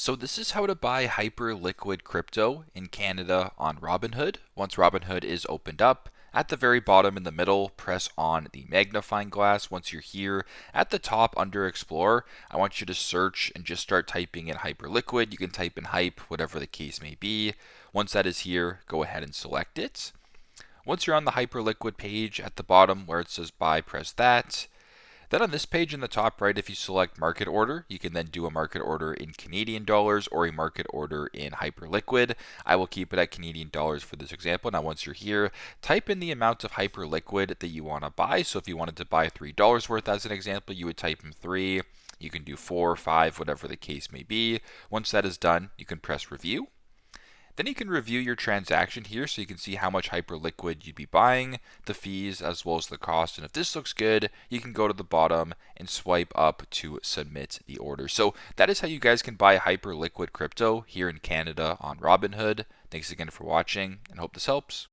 So this is how to buy Hyperliquid crypto in Canada on Robinhood. Once Robinhood is opened up, at the very bottom in the middle, press on the magnifying glass. Once you're here at the top under Explore, I want you to search and just start typing in Hyperliquid. You can type in Hype, whatever the case may be. Once that is here, go ahead and select it. Once you're on the Hyperliquid page at the bottom where it says buy, press that. Then on this page in the top right, if you select market order, you can then do a market order in Canadian dollars or a market order in Hyperliquid. I will keep it at Canadian dollars for this example. Now, once you're here, type in the amount of Hyperliquid that you want to buy. So if you wanted to buy $3 worth as an example, you would type in 3. You can do 4, 5, whatever the case may be. Once that is done, you can press review. Then you can review your transaction here so you can see how much Hyperliquid you'd be buying, the fees, as well as the cost. And if this looks good, you can go to the bottom and swipe up to submit the order. So that is how you guys can buy Hyperliquid crypto here in Canada on Robinhood. Thanks again for watching and hope this helps.